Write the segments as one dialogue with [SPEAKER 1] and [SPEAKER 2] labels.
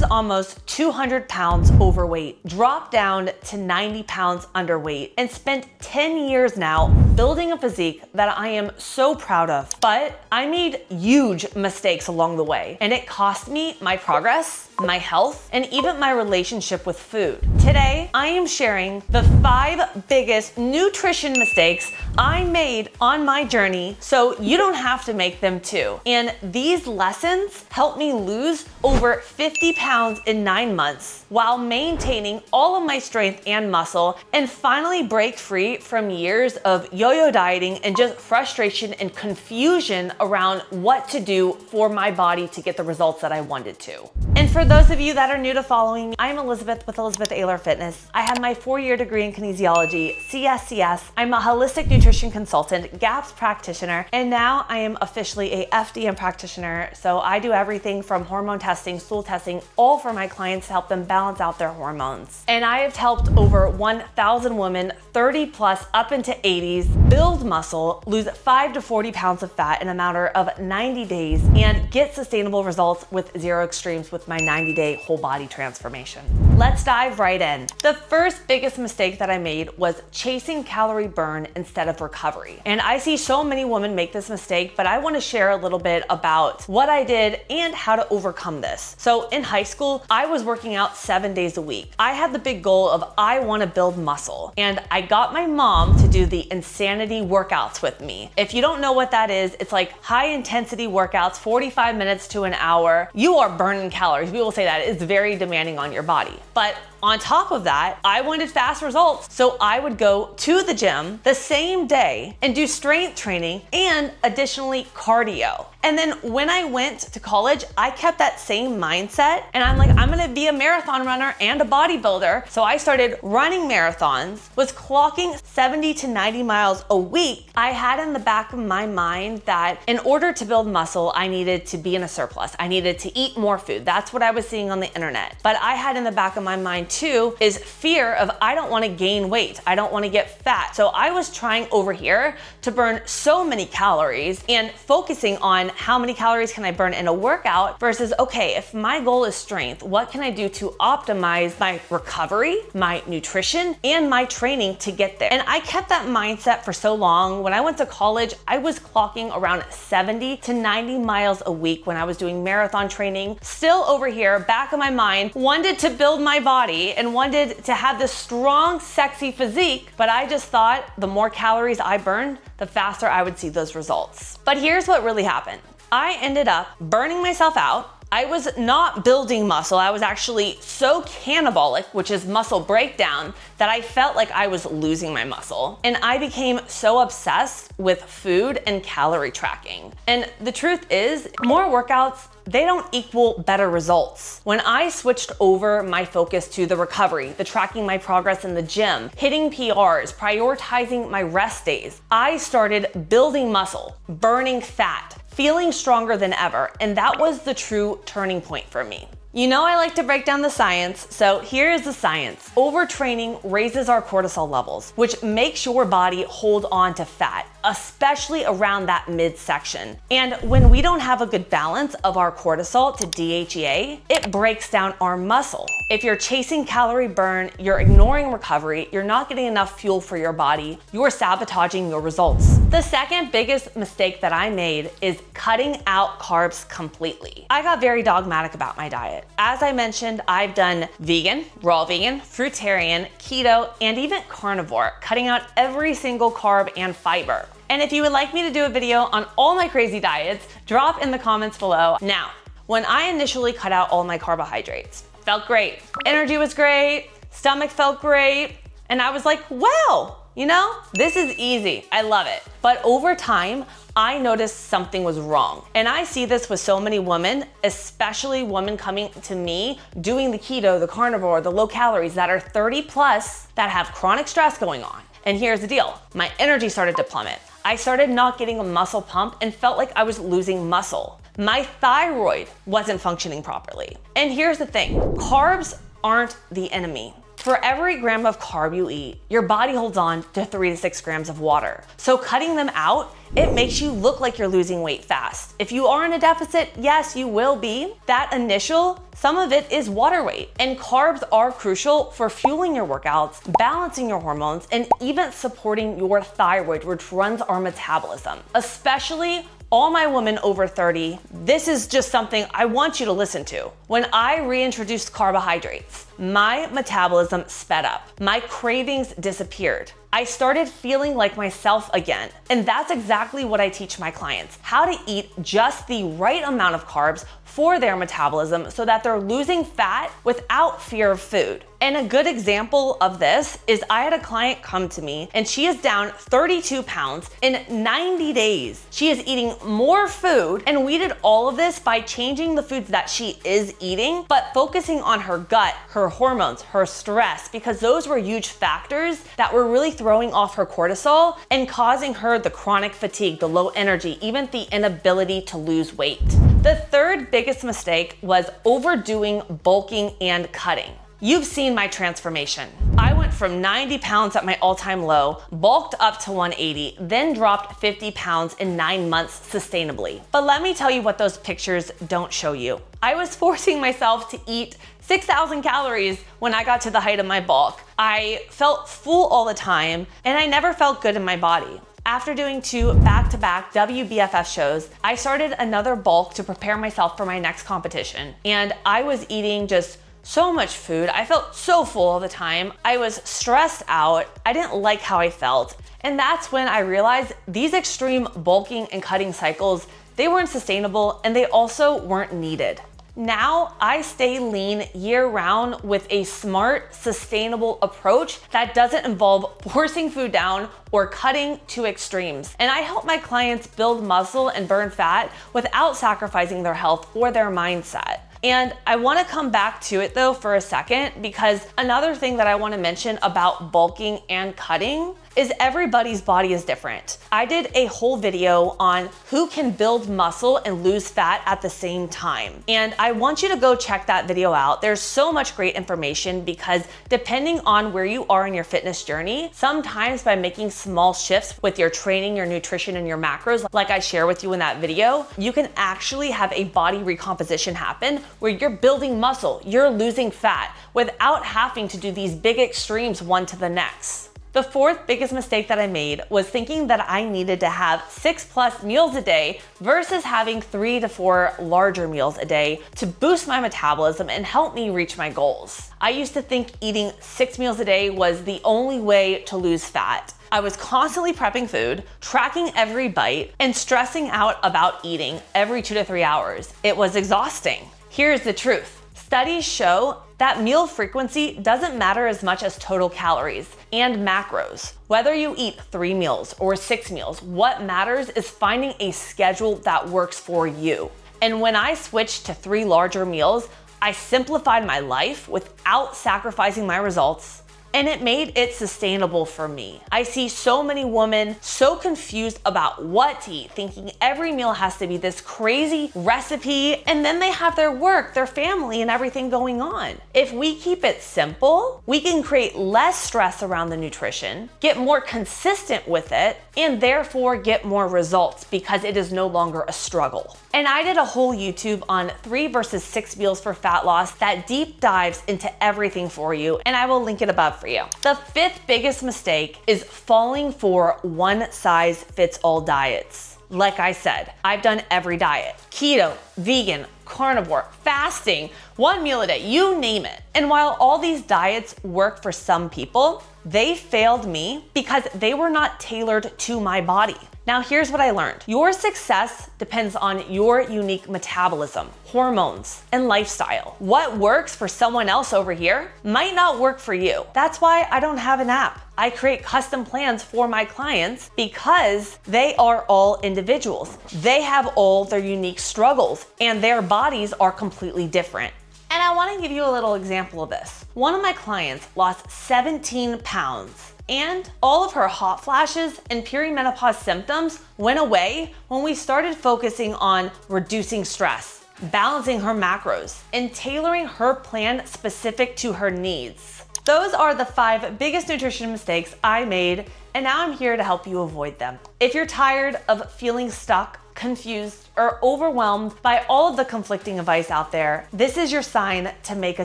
[SPEAKER 1] was almost 200 pounds overweight, dropped down to 90 pounds underweight, and spent 10 years now building a physique that I am so proud of. But I made huge mistakes along the way, and it cost me my progress, my health, and even my relationship with food. Today, I am sharing the 5 biggest nutrition mistakes I made on my journey so you don't have to make them too. And these lessons helped me lose over 50 pounds in 9 months while maintaining all of my strength and muscle, and finally break free from years of yo-yo dieting and just frustration and confusion around what to do for my body to get the results that I wanted to. And for those of you that are new to following me, I'm Elizabeth with Elizabeth Ayler Fitness. I have my 4-year degree in kinesiology, CSCS. I'm a holistic nutrition consultant, GAPS practitioner, and now I am officially a FDM practitioner. So I do everything from hormone testing, stool testing, all for my clients to help them balance out their hormones. And I have helped over 1,000 women, 30 plus up into 80s, build muscle, lose 5 to 40 pounds of fat in a matter of 90 days, and get sustainable results with 0 extremes with my 90-day whole body transformation. Let's dive right in. The first biggest mistake that I made was chasing calorie burn instead of recovery. And I see so many women make this mistake, but I want to share a little bit about what I did and how to overcome this. So in high school, I was working out 7 days a week. I had the big goal of I want to build muscle, and I got my mom to do the insanity workouts with me. If you don't know what that is, it's like high intensity workouts, 45 minutes to an hour. You are burning calories. People say that it's very demanding on your body. But on top of that, I wanted fast results. So I would go to the gym the same day and do strength training and additionally cardio. And then when I went to college, I kept that same mindset, and I'm like, I'm gonna be a marathon runner and a bodybuilder. So I started running marathons, was clocking 70 to 90 miles a week. I had in the back of my mind that in order to build muscle, I needed to be in a surplus. I needed to eat more food. That's what I was seeing on the internet. But I had in the back of my mind too is fear of I don't want to gain weight. I don't want to get fat. So I was trying over here to burn so many calories and focusing on how many calories can I burn in a workout versus, okay, if my goal is strength, what can I do to optimize my recovery, my nutrition, and my training to get there? And I kept that mindset for so long. When I went to college, I was clocking around 70 to 90 miles a week when I was doing marathon training. Still over here, back of my mind, wanted to build my body and wanted to have this strong, sexy physique, but I just thought the more calories I burned, the faster I would see those results. But here's what really happened. I ended up burning myself out. I was not building muscle. I was actually so catabolic, which is muscle breakdown, that I felt like I was losing my muscle. And I became so obsessed with food and calorie tracking. And the truth is, more workouts, they don't equal better results. When I switched over my focus to the recovery, the tracking my progress in the gym, hitting PRs, prioritizing my rest days, I started building muscle, burning fat, feeling stronger than ever. And that was the true turning point for me. You know, I like to break down the science, so here is the science. Overtraining raises our cortisol levels, which makes your body hold on to fat, especially around that midsection. And when we don't have a good balance of our cortisol to DHEA, it breaks down our muscle. If you're chasing calorie burn, you're ignoring recovery, you're not getting enough fuel for your body, you're sabotaging your results. The second biggest mistake that I made is cutting out carbs completely. I got very dogmatic about my diet. As I mentioned, I've done vegan, raw vegan, fruitarian, keto, and even carnivore, cutting out every single carb and fiber. And if you would like me to do a video on all my crazy diets, drop in the comments below. Now, when I initially cut out all my carbohydrates, felt great. Energy was great, stomach felt great, and I was like, wow, you know, this is easy. I love it. But over time, I noticed something was wrong. And I see this with so many women, especially women coming to me doing the keto, the carnivore, the low calories that are 30 plus that have chronic stress going on. And here's the deal. My energy started to plummet. I started not getting a muscle pump and felt like I was losing muscle. My thyroid wasn't functioning properly. And here's the thing, carbs aren't the enemy. For every gram of carb you eat, your body holds on to 3 to 6 grams of water. So cutting them out, it makes you look like you're losing weight fast. If you are in a deficit, yes, you will be. That initial, some of it is water weight. And carbs are crucial for fueling your workouts, balancing your hormones, and even supporting your thyroid, which runs our metabolism. Especially all my women over 30, this is just something I want you to listen to. When I reintroduced carbohydrates, my metabolism sped up. My cravings disappeared. I started feeling like myself again. And that's exactly what I teach my clients, how to eat just the right amount of carbs for their metabolism so that they're losing fat without fear of food. And a good example of this is I had a client come to me and she is down 32 pounds in 90 days. She is eating more food, and we did all of this by changing the foods that she is eating, but focusing on her gut, her hormones, her stress, because those were huge factors that were really throwing off her cortisol and causing her the chronic fatigue, the low energy, even the inability to lose weight. The third biggest mistake was overdoing bulking and cutting. You've seen my transformation. I went from 90 pounds at my all-time low, bulked up to 180, then dropped 50 pounds in 9 months sustainably. But let me tell you what those pictures don't show you. I was forcing myself to eat 6,000 calories when I got to the height of my bulk. I felt full all the time, and I never felt good in my body. After doing 2 back-to-back WBFF shows, I started another bulk to prepare myself for my next competition. And I was eating just so much food. I felt so full all the time. I was stressed out. I didn't like how I felt. And that's when I realized these extreme bulking and cutting cycles, they weren't sustainable, and they also weren't needed. Now I stay lean year round with a smart, sustainable approach that doesn't involve forcing food down or cutting to extremes. And I help my clients build muscle and burn fat without sacrificing their health or their mindset. And I wanna come back to it though for a second, because another thing that I wanna mention about bulking and cutting is everybody's body is different. I did a whole video on who can build muscle and lose fat at the same time. And I want you to go check that video out. There's so much great information, because depending on where you are in your fitness journey, sometimes by making small shifts with your training, your nutrition, and your macros, like I share with you in that video, you can actually have a body recomposition happen where you're building muscle, you're losing fat without having to do these big extremes one to the next. The fourth biggest mistake that I made was thinking that I needed to have 6+ meals a day versus having 3 to 4 larger meals a day to boost my metabolism and help me reach my goals. I used to think eating 6 meals a day was the only way to lose fat. I was constantly prepping food, tracking every bite, and stressing out about eating every 2 to 3 hours. It was exhausting. Here's the truth. Studies show that meal frequency doesn't matter as much as total calories and macros. Whether you eat 3 meals or 6 meals, what matters is finding a schedule that works for you. And when I switched to 3 larger meals, I simplified my life without sacrificing my results, and it made it sustainable for me. I see so many women so confused about what to eat, thinking every meal has to be this crazy recipe, and then they have their work, their family, and everything going on. If we keep it simple, we can create less stress around the nutrition, get more consistent with it, and therefore get more results, because it is no longer a struggle. And I did a whole YouTube on 3 versus 6 meals for fat loss that deep dives into everything for you, and I will link it above for you. The 5th biggest mistake is falling for one-size-fits-all diets. Like I said, I've done every diet: keto, vegan, carnivore, fasting, 1 meal a day, you name it. And while all these diets work for some people, they failed me because they were not tailored to my body. Now here's what I learned. Your success depends on your unique metabolism, hormones, and lifestyle. What works for someone else over here might not work for you. That's why I don't have an app. I create custom plans for my clients because they are all individuals. They have all their unique struggles, and their bodies are completely different. And I want to give you a little example of this. One of my clients lost 17 pounds, and all of her hot flashes and perimenopause symptoms went away when we started focusing on reducing stress, balancing her macros, and tailoring her plan specific to her needs. Those are the 5 biggest nutrition mistakes I made, and now I'm here to help you avoid them. If you're tired of feeling stuck, confused, or overwhelmed by all of the conflicting advice out there, this is your sign to make a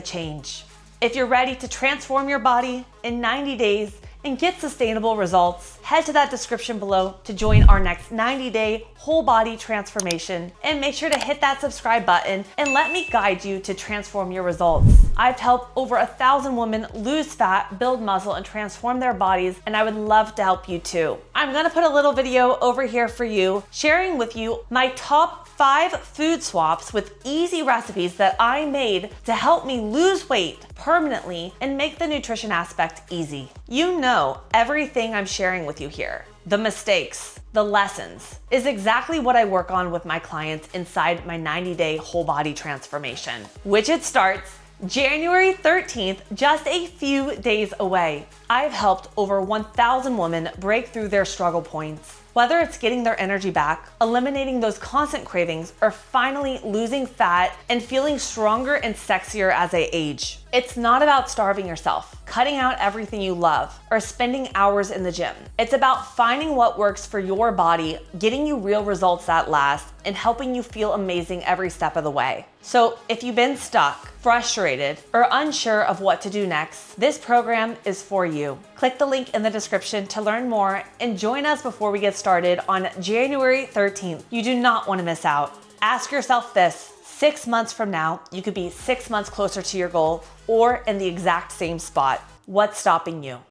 [SPEAKER 1] change. If you're ready to transform your body in 90 days and get sustainable results, head to that description below to join our next 90-day whole body transformation, and make sure to hit that subscribe button and let me guide you to transform your results. I've helped over 1,000 women lose fat, build muscle, and transform their bodies, and I would love to help you too. I'm gonna put a little video over here for you, sharing with you my top 5 food swaps with easy recipes that I made to help me lose weight permanently and make the nutrition aspect easy. You know, everything I'm sharing with you here, the mistakes, the lessons, is exactly what I work on with my clients inside my 90-day whole body transformation, which it starts January 13th, just a few days away. I've helped over 1,000 women break through their struggle points. Whether it's getting their energy back, eliminating those constant cravings, or finally losing fat and feeling stronger and sexier as they age. It's not about starving yourself, cutting out everything you love, or spending hours in the gym. It's about finding what works for your body, getting you real results that last, and helping you feel amazing every step of the way. So if you've been stuck, frustrated, or unsure of what to do next, this program is for you. Click the link in the description to learn more and join us before we get started on January 13th. You do not want to miss out. Ask yourself this: 6 months from now, you could be 6 months closer to your goal or in the exact same spot. What's stopping you?